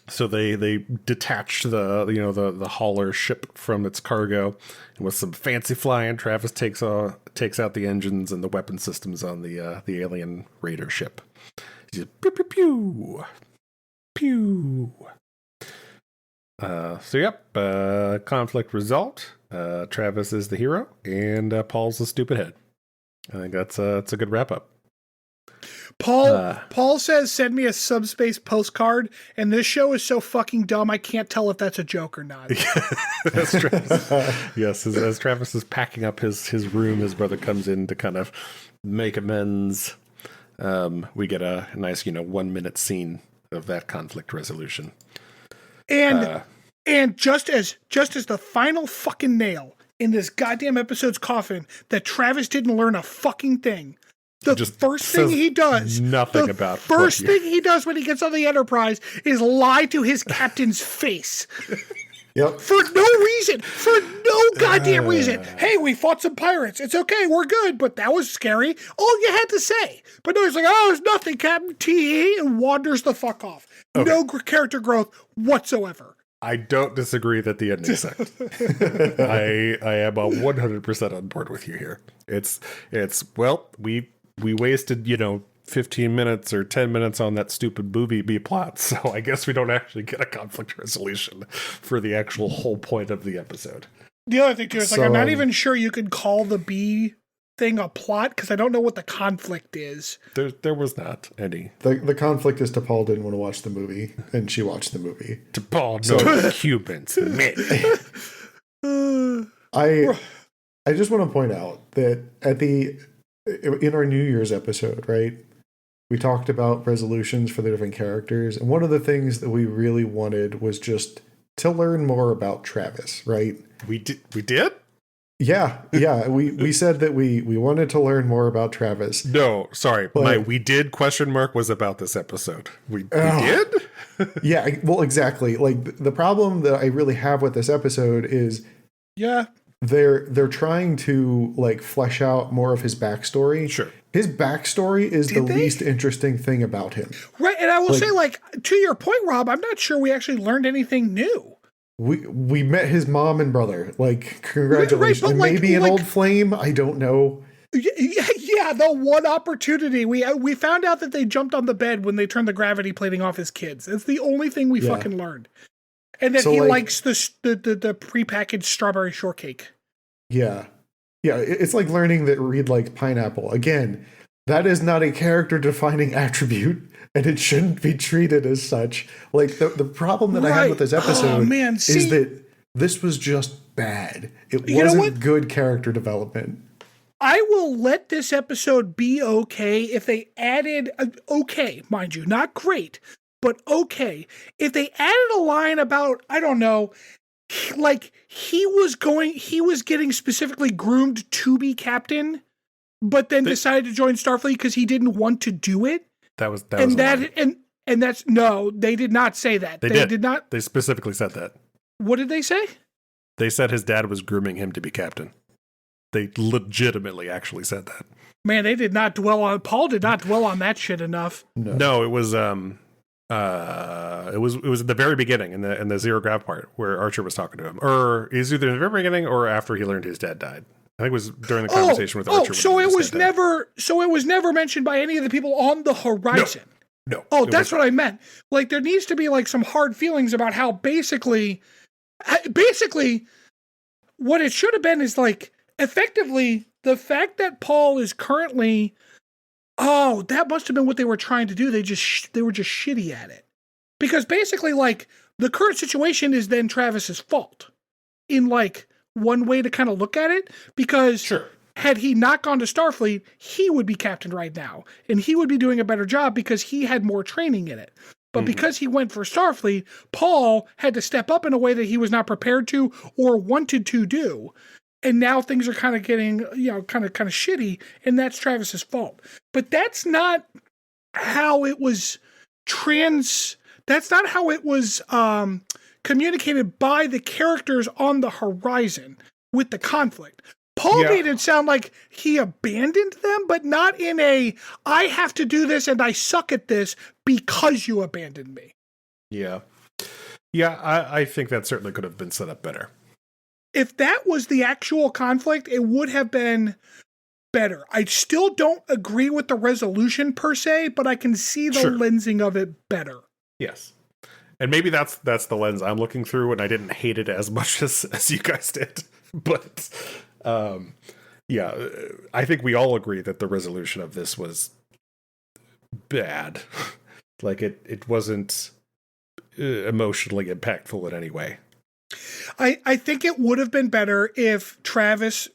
So they detached the hauler ship from its cargo, and with some fancy flying, Travis takes out the engines and the weapon systems on the alien raider ship. He's just pew pew pew pew. Conflict result. Travis is the hero, and Paul's the stupid head. I think that's a good wrap up. Paul says, send me a subspace postcard, and this show is so fucking dumb I can't tell if that's a joke or not. That's Travis. Yes, as Travis is packing up his room, his brother comes in to kind of make amends. We get a nice 1 minute scene of that conflict resolution. And just as the final fucking nail in this goddamn episode's coffin, that Travis didn't learn a fucking thing. The first thing he does when he gets on the Enterprise is lie to his captain's face. Yep. For no goddamn reason. Hey, we fought some pirates. It's okay, we're good, but that was scary. All you had to say. But no, he's like, oh, it's nothing, Captain T, and wanders the fuck off. Okay. No character growth whatsoever. I don't disagree that the ending sucked. I am 100% on board with you here. It's we wasted 15 minutes or 10 minutes on that stupid movie B plot, so I guess we don't actually get a conflict resolution for the actual whole point of the episode. The other thing too is I'm not even sure you could call the B thing a plot, because I don't know what the conflict is. There was not any. The conflict is T'Pol didn't want to watch the movie, and she watched the movie. T'Pol, no Cubans. I just want to point out that in our New Year's episode, right, we talked about resolutions for the different characters, and one of the things that we really wanted was just to learn more about Travis, right? We did? Yeah. We said that we wanted to learn more about Travis. No, sorry. My "we did" question mark was about this episode. We did? Yeah, well, exactly. Like, the problem that I really have with this episode is they're trying to flesh out more of his backstory. Sure. His backstory is least interesting thing about him. Right, and I will say, to your point, Rob, I'm not sure we actually learned anything new. We met his mom and brother. Congratulations. Right, maybe an old flame. I don't know. Yeah, the one opportunity. We found out that they jumped on the bed when they turned the gravity plating off his kids. It's the only thing we fucking learned. And that he likes the prepackaged strawberry shortcake. Yeah. Yeah, it's like learning that Reed likes pineapple. Again, that is not a character-defining attribute, and it shouldn't be treated as such. The problem that I had with this episode is that this was just bad. It wasn't good character development. I will let this episode be okay if they added, mind you, not great, but okay. If they added a line about, I don't know, he was getting specifically groomed to be captain, but then decided to join Starfleet because he didn't want to do it. They did not say that. They did not. They specifically said that. What did they say? They said his dad was grooming him to be captain. They legitimately actually said that. Man, they did not dwell on. Paul did not dwell on that shit enough. No, it was it was at the very beginning in the zero grav part where Archer was talking to him, or is either in the very beginning or after he learned his dad died. I think it was during the conversation with Archer. So it was never mentioned by any of the people on the horizon. No. Oh, that's what I meant. There needs to be some hard feelings about how basically what it should have been is effectively the fact that Paul is currently. Oh, that must have been what they were trying to do. They were just shitty at it. Because basically, the current situation is then Travis's fault. In, one way to kind of look at it. Because had he not gone to Starfleet, he would be captain right now. And he would be doing a better job because he had more training in it. But because he went for Starfleet, Paul had to step up in a way that he was not prepared to or wanted to do. And now things are kind of getting, kind of shitty, and that's Travis's fault. But that's not how it was that's not how it was communicated by the characters on the horizon. with the conflict. Paul made it sound like he abandoned them, but not in a, I have to do this and I suck at this because you abandoned me. Yeah. Yeah, I think that certainly could have been set up better. If that was the actual conflict, it would have been better. I still don't agree with the resolution per se, but I can see the lensing of it better. Yes. And maybe that's the lens I'm looking through, and I didn't hate it as much as you guys did. But yeah, I think we all agree that the resolution of this was bad. Like it wasn't emotionally impactful in any way. I think it would have been better if Travis,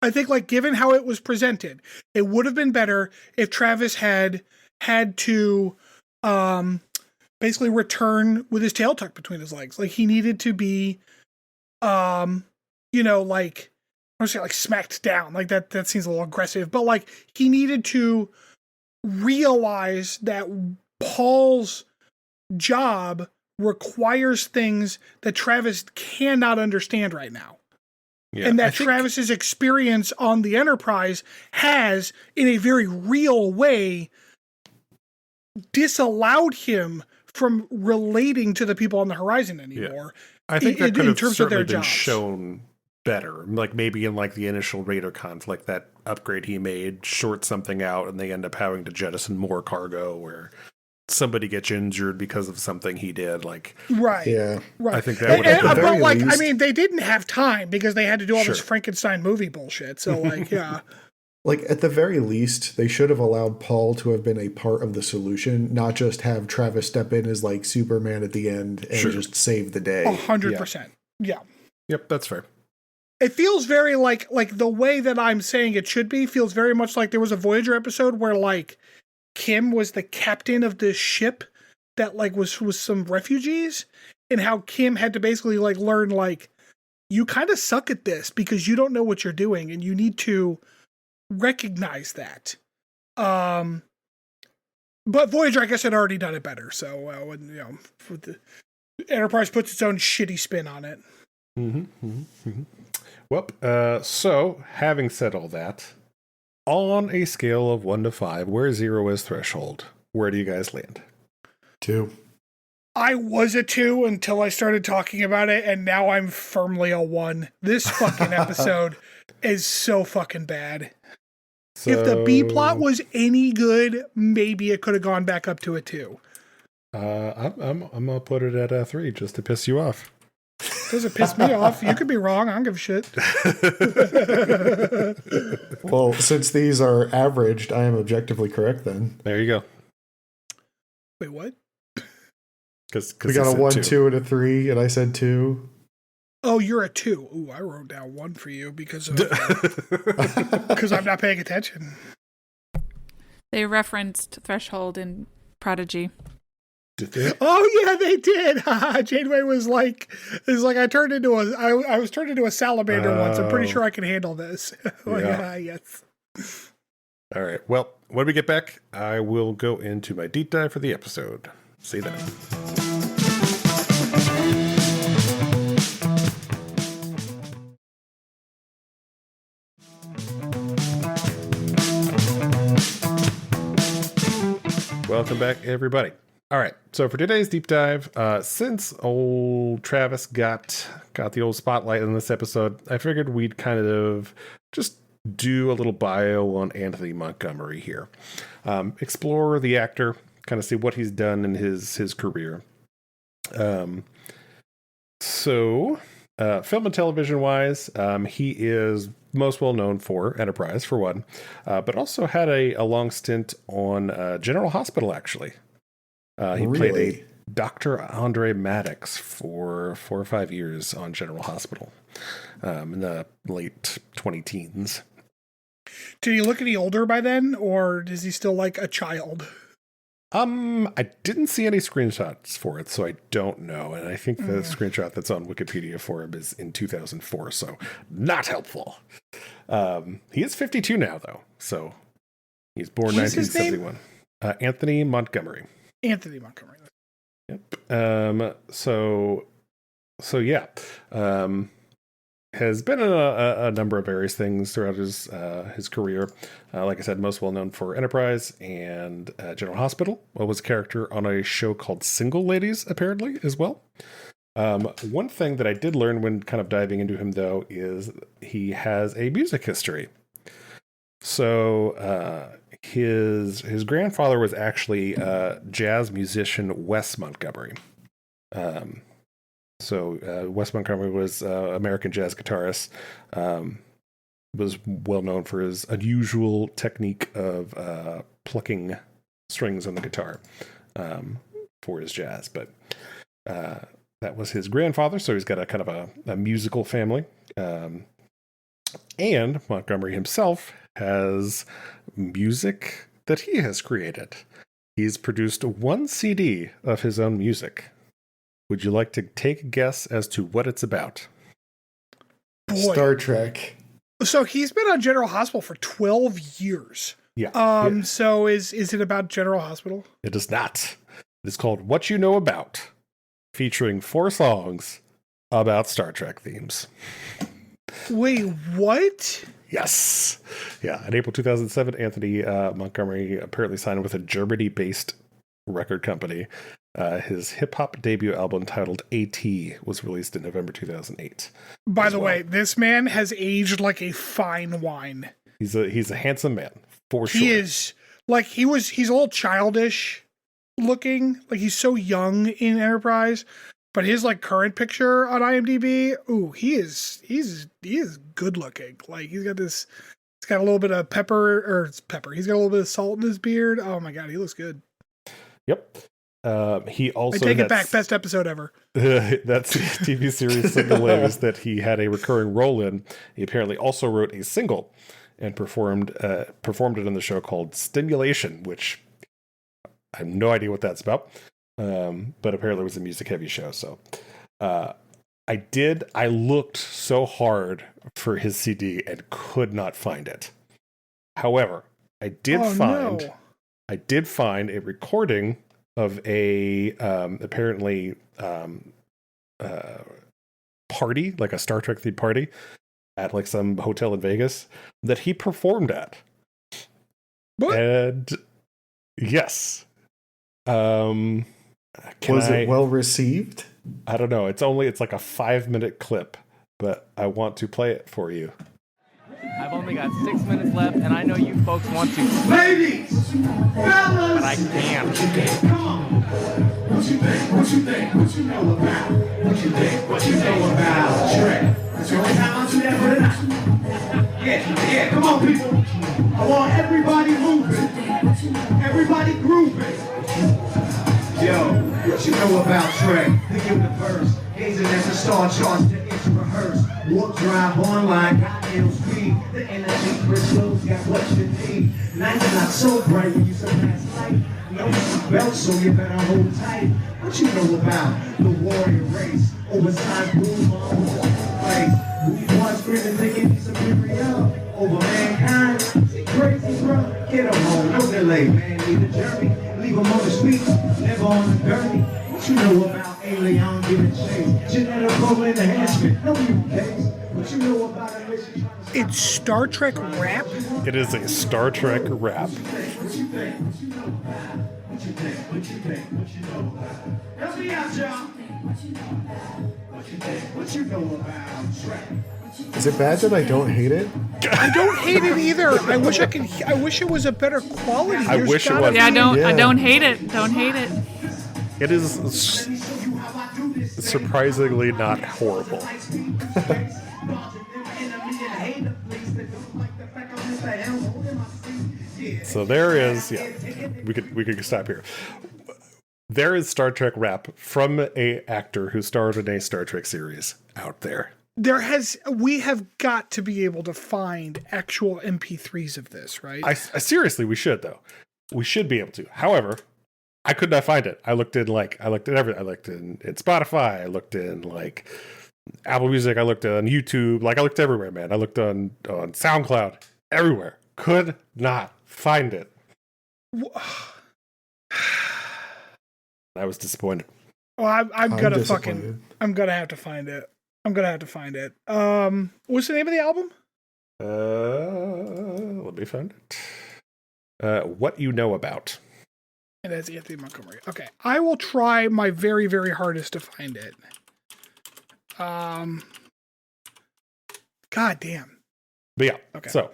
I think like given how it was presented, it would have been better if Travis had to basically return with his tail tucked between his legs. Like he needed to be like I don't say like smacked down. Like that seems a little aggressive, but like he needed to realize that Paul's job requires things that Travis cannot understand right now. Yeah, and that Travis's experience on the Enterprise has, in a very real way, disallowed him from relating to the people on the horizon anymore. Yeah. I think that could have certainly been shown better. Like maybe in like the initial Raider conflict, that upgrade he made shorts something out and they end up having to jettison more cargo where somebody gets injured because of something he did. Like, right. Yeah. Right. I think that would have been but like, I mean, they didn't have time because they had to do all this Frankenstein movie bullshit. So like, yeah. Like, at the very least, they should have allowed Paul to have been a part of the solution, not just have Travis step in as, like, Superman at the end and just save the day. 100%. Yeah. Yep, that's fair. It feels very like the way that I'm saying it should be feels very much like there was a Voyager episode where, like, Kim was the captain of this ship that, like, was some refugees, and how Kim had to basically, like, learn, like, you kind of suck at this because you don't know what you're doing, and you need to recognize that. But Voyager, I guess, had already done it better. So, the Enterprise puts its own shitty spin on it. Well, so having said all that, on a scale of 1 to 5, where 0 is threshold, where do you guys land? 2. I was a 2 until I started talking about it, and now I'm firmly a 1. This fucking episode is so fucking bad. So, if the B plot was any good, maybe it could have gone back up to a 2. I'm gonna put it at a 3 just to piss you off. Doesn't piss me off. You could be wrong. I don't give a shit. Well, since these are averaged, I am objectively correct then. There you go. Wait, what? Because we got a 1, 2, and a 3, and I said 2. Oh, you're a 2. Ooh, I wrote down 1 for you because I'm not paying attention. They referenced Threshold in Prodigy. Did they? Oh yeah, they did. Janeway was like, I turned into I was turned into a salamander once. I'm pretty sure I can handle this. Yes. All right. Well, when we get back, I will go into my deep dive for the episode. See you then. Welcome back, everybody. All right, so for today's deep dive, since old Travis got the old spotlight in this episode, I figured we'd kind of just do a little bio on Anthony Montgomery here. Explore the actor, kind of see what he's done in his career. So, film and television wise, he is most well known for Enterprise, for one, but also had a long stint on General Hospital, actually. He played a Dr. Andre Maddox for 4 or 5 years on General Hospital in the late 20-teens. Did he look any older by then, or is he still like a child? I didn't see any screenshots for it, so I don't know. And I think the screenshot that's on Wikipedia for him is in 2004, so not helpful. He is 52 now, though, so he's born 1971. Anthony Montgomery. Anthony Montgomery. Yep. So yeah. has been in a number of various things throughout his career. Like I said, most well known for Enterprise and General Hospital. Was a character on a show called Single Ladies, apparently, as well. One thing that I did learn when kind of diving into him, though, is he has a music history. So his grandfather was actually jazz musician Wes Montgomery. So Wes Montgomery was American jazz guitarist. Was well known for his unusual technique of plucking strings on the guitar for his jazz. But that was his grandfather, so he's got a kind of a musical family. And Montgomery himself has music that he has created. He's produced one CD of his own music. Would you like to take a guess as to what it's about? Boy. Star Trek. So he's been on General Hospital for 12 years. Yeah. So is it about General Hospital? It is not. It is called What You Know About, featuring 4 songs about Star Trek themes. Wait, what? Yes. Yeah. In April 2007, Anthony Montgomery apparently signed with a Germany-based record company. His hip-hop debut album titled A.T. was released in November 2008. By the way, this man has aged like a fine wine. He's a handsome man, for sure. He is, like, he's a little childish looking. Like, he's so young in Enterprise. But his, like, current picture on IMDb, he's good looking. Like, he's got a little bit of pepper. He's got a little bit of salt in his beard. Oh my God, he looks good. Yep. He also... I take it back. Best episode ever. That's the TV series Single Ladies that he had a recurring role in. He apparently also wrote a single and performed it on the show called Stimulation, which I have no idea what that's about. But apparently it was a music-heavy show. So I looked so hard for his CD and could not find it. However, I did find a recording of a apparently party, like a Star Trek themed party at like some hotel in Vegas that he performed at. What? And yes. Was it well received? I don't know. It's like a 5-minute clip, but I want to play it for you. I've only got 6 minutes left, and I know you folks want to. Ladies, fellas, but I can't. Come on. What you think? What you think? What you know about? What you think? What you know about Trek? It's the only time I'll do that for the night. Yeah, come on, people. I want everybody moving. Everybody grooving. Yo, what you know about Trek? The universe. Gazing at the star charts to its rehearse. Warp drive online, got ill speed. The energy crystals got what you need. Night's not so bright when you surpass light. No belt, so you better hold tight. What you know about the warrior race? Oversized blue place. We want screaming, thinking he's superior over mankind. See crazy, bro. Get him home, no delay, man. Need a journey. Leave him on the streets, never on the gurney. What you know about alien giving chase? Genetical enhancement, no new case. What you know about a mission? It's Star Trek rap? It is a Star Trek rap. What you think? What you know about? What you think? What you think? What you know about? Help me out, y'all. What you know about? What you think? What you know about Trek? Is it bad that I don't hate it? I don't hate it either. I wish it was a better quality. I wish it was. Yeah, I don't hate it. Don't hate it. It is surprisingly not horrible. So there is, we could stop here. There is Star Trek rap from a actor who starred in a Star Trek series out there. We have got to be able to find actual MP3s of this, right? I seriously, we should though. We should be able to. However, I could not find it. I looked at everything. I looked in Spotify. I looked in like Apple Music. I looked on YouTube. Like I looked everywhere, man. I looked on SoundCloud. Everywhere. Could not find it. I was disappointed. Well, I'm gonna disappointed. I'm gonna have to find it. I'm gonna have to find it. What's the name of the album? Let me find it. What You Know About. And that's Anthony Montgomery. Okay, I will try my very, very hardest to find it. God damn. But yeah, Okay. so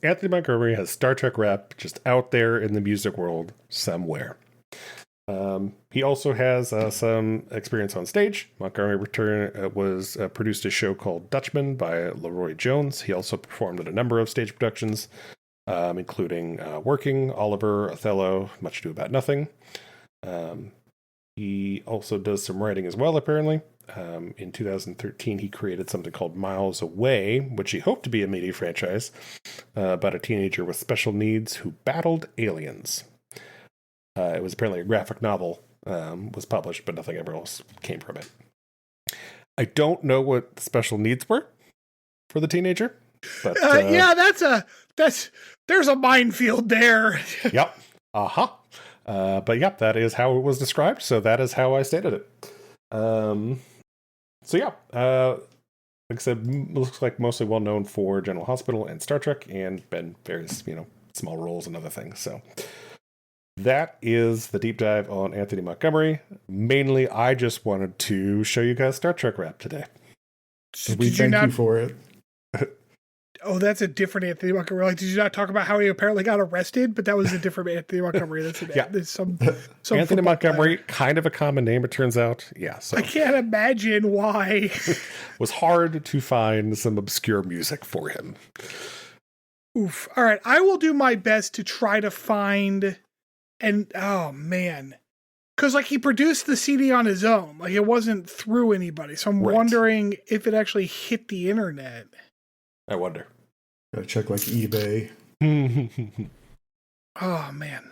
Anthony Montgomery has Star Trek rep just out there in the music world somewhere. He also has some experience on stage. Montgomery produced a show called Dutchman by Leroy Jones. He also performed in a number of stage productions, including Working, Oliver, Othello, Much Ado About Nothing. He also does some writing as well, apparently. In 2013, he created something called Miles Away, which he hoped to be a media franchise, about a teenager with special needs who battled aliens. It was apparently a graphic novel, was published, but nothing ever else came from it. I don't know what the special needs were for the teenager. But, yeah, there's a minefield there. Yep. But yep, that is how it was described. So that is how I stated it. Like I said, looks like mostly well known for General Hospital and Star Trek, and been various, small roles and other things. So that is the deep dive on Anthony Montgomery. Mainly, I just wanted to show you guys Star Trek rap today. We thank you for it. Oh, that's a different Anthony Montgomery. Like, did you not talk about how he apparently got arrested? But that was a different Anthony Montgomery. There's some Anthony Montgomery, kind of a common name, it turns out. Yeah, so I can't imagine why. It was hard to find some obscure music for him. Oof. All right, I will do my best to try to find. And oh man, because like he produced the CD on his own, like it wasn't through anybody. So I'm wondering if it actually hit the internet. I wonder. Gotta check like eBay. Oh man.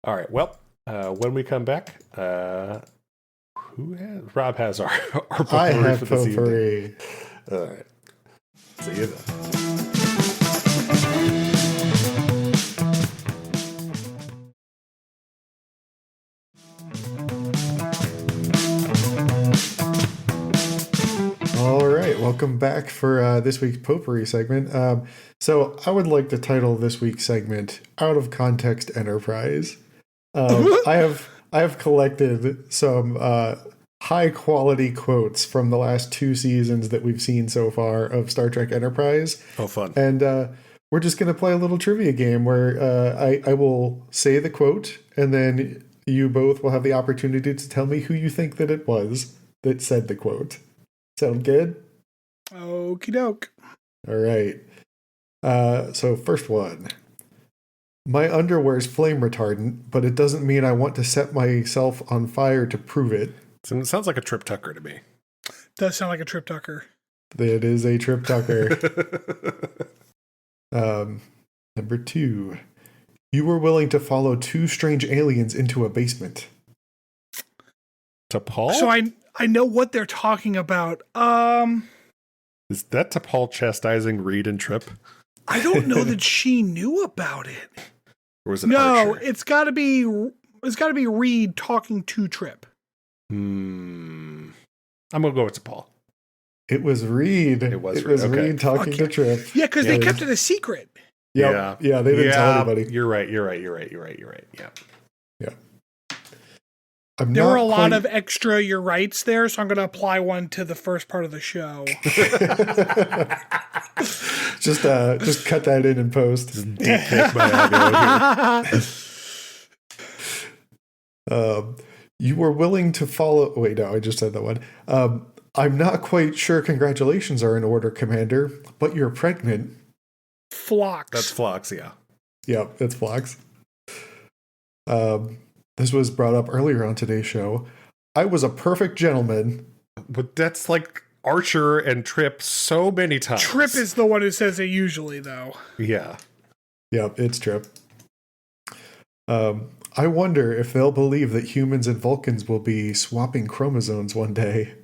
All right. Well, when we come back, Rob has our I have for this Potpourri. evening. All right. See you then. All right, welcome back for this week's Potpourri segment. So I would like to title this week's segment "Out of Context Enterprise." I have collected some high quality quotes from the last 2 seasons that we've seen so far of Star Trek Enterprise. Oh, fun! And we're just going to play a little trivia game where I will say the quote, and then you both will have the opportunity to tell me who you think that it was that said the quote. Sound good? Okie doke. All right. So first one. My underwear's flame retardant, but it doesn't mean I want to set myself on fire to prove it. It sounds like a Trip Tucker to me. Does sound like a Trip Tucker. It is a Trip Tucker. Number 2. You were willing to follow 2 strange aliens into a basement. T'Pol? So I know what they're talking about. Is that T'Pol chastising Reed and Trip? I don't know that she knew about it. Or was it No, Archer? it's got to be Reed talking to Trip. I'm gonna go with T'Pol. It was Reed. It was Reed okay. talking to Trip. Yeah, because they kept it a secret. Yep. Yeah, they didn't tell anybody. You're right. Yeah. There were a lot of extra "you're rights" there, so I'm going to apply one to the first part of the show. just cut that in and post. Just deep take my audio here. You were willing to follow. Wait, no, I just said that one. I'm not quite sure. Congratulations are in order, Commander, but you're pregnant. Phlox. That's Phlox, yeah. Yep, it's Phlox. This was brought up earlier on today's show. I was a perfect gentleman. But that's like Archer and Trip so many times. Trip is the one who says it usually, though. Yeah. Yep, it's Trip. I wonder if they'll believe that humans and Vulcans will be swapping chromosomes one day.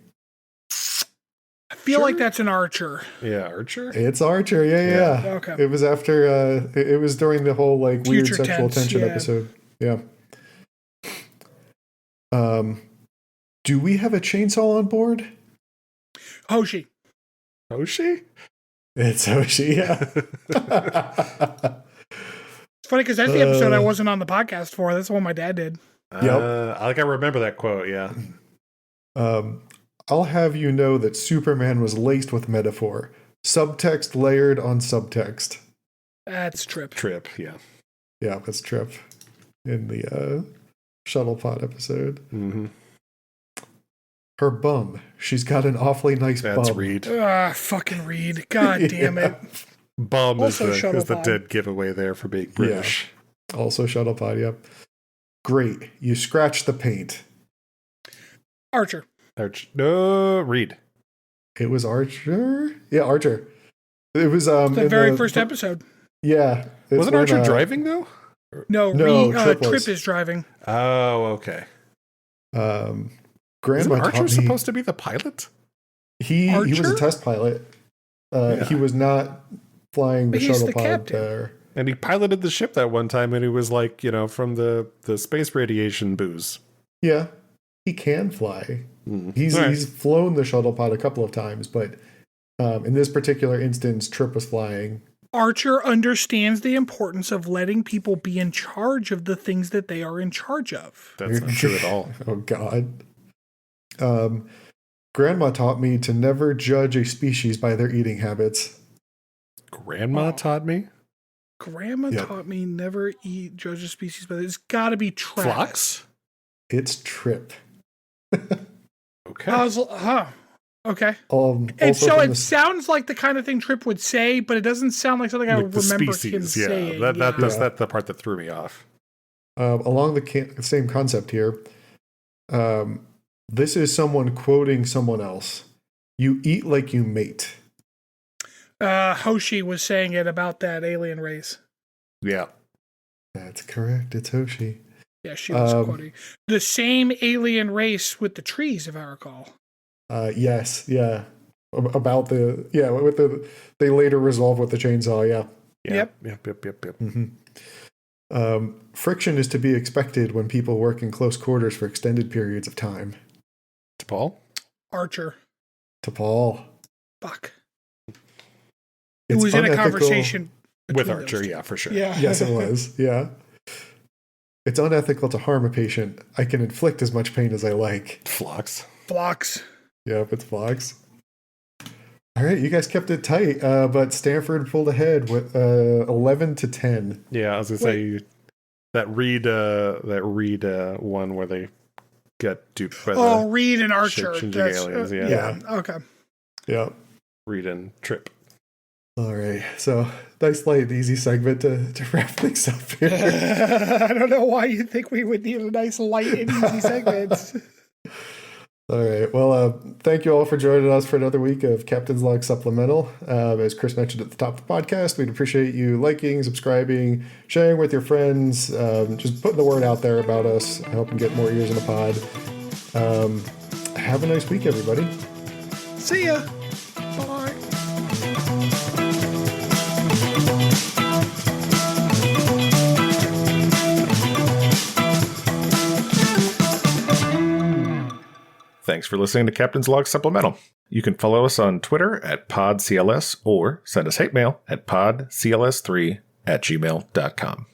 I feel like that's an Archer. Yeah, Archer? It's Archer, yeah. Okay. It was after, it was during the whole, like, weird Future sexual tense, tension yeah. episode. Yeah. Do we have a chainsaw on board? Hoshi. Hoshi? It's Hoshi, yeah. It's funny because that's the episode I wasn't on the podcast for. That's the one my dad did. I remember that quote, yeah. I'll have you know that Superman was laced with metaphor. Subtext layered on subtext. That's Trip. Trip, yeah. Yeah, that's Trip in the shuttle pod episode. Mm-hmm. Her bum. She's got an awfully nice bum. That's Reed. Fucking Reed. God damn it. Bum is Also the Shuttlepod. dead giveaway there for being British. Yeah. Also shuttle pod, yep. Great. You scratched the paint. Archer. No, Reed. It was Archer? Yeah, Archer. It was The very first episode. Yeah. Wasn't Archer driving though? No, Trip is driving. Oh, okay. Grandma Isn't Archer supposed to be the pilot? He was a test pilot. He was not flying the shuttle pod there. And he piloted the ship that one time, and he was like, from the space radiation booze. Yeah, he can fly. Mm. He's flown the shuttle pod a couple of times, but in this particular instance, Trip was flying. Archer understands the importance of letting people be in charge of the things that they are in charge of. That's not true at all. Oh, God. Grandma taught me to never judge a species by their eating habits. Grandma taught me? Grandma taught me never judge a species by it's got to be Travis. Phlox? It's Trip. Okay. Okay. And so it sounds like the kind of thing Trip would say, but it doesn't sound like something I would remember him saying. That's the part that threw me off. Along the same concept here, this is someone quoting someone else. You eat like you mate. Hoshi was saying it about that alien race. Yeah. That's correct. It's Hoshi. Yeah, she was quoting. The same alien race with the trees, if I recall. Yes, yeah. About they later resolve with the chainsaw, yeah. Yep. Mm-hmm. Friction is to be expected when people work in close quarters for extended periods of time. To Paul? Archer. To Paul. Fuck. It was in a conversation with Archer, yeah, for sure. Yeah. Yes, it was. Yeah. It's unethical to harm a patient. I can inflict as much pain as I like. Phlox. Yep, it's Phlox. All right, you guys kept it tight, but Stanford pulled ahead with 11-10. Yeah, I was gonna say that Reed one where they got duped by Reed and Archer. Aliens, yeah. Okay. Yeah. Reed and Trip. All right, so nice light, easy segment to wrap things up here. I don't know why you think we would need a nice light and easy segment. All right, well, thank you all for joining us for another week of Captain's Log Supplemental. As Chris mentioned at the top of the podcast, we'd appreciate you liking, subscribing, sharing with your friends, just putting the word out there about us, helping get more ears in the pod. Have a nice week, everybody. See ya. Bye. Thanks for listening to Captain's Log Supplemental. You can follow us on Twitter at PodCLS or send us hate mail at podcls3@gmail.com.